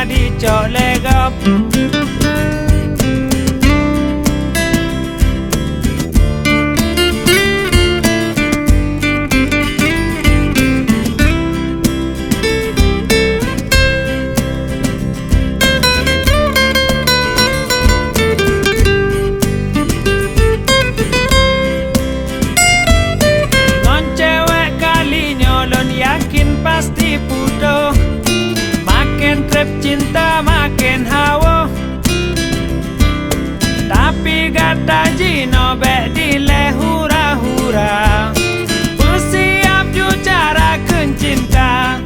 di cok legap. Pasti pudo, makin trip cinta makin hawa. Tapi kata jino bek dile hura-hura, bersiap ju cara kencinta.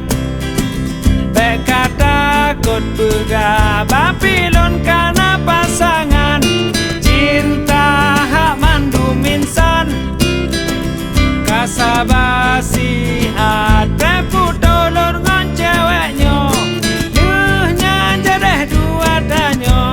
Bek kata kot bega Babylon karena pasangan cinta hak mandu minsan. Kasabasi ada putolor ngan ceweknya, duhnya jadeh dua danyo.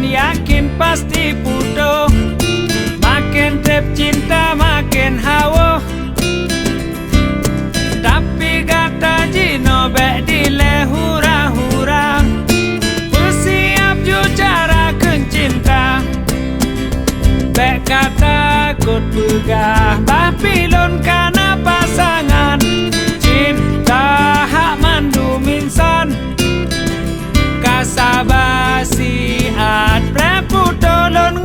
Yakin pasti pudo, makin trip cinta makin hawa. Tapi kata jino bek dile hura-hura, bersiap ju cara kencinta. Bek kata kot begah Babylon karena pasangan cinta hak mandu minsan. Kasabasi at preputolon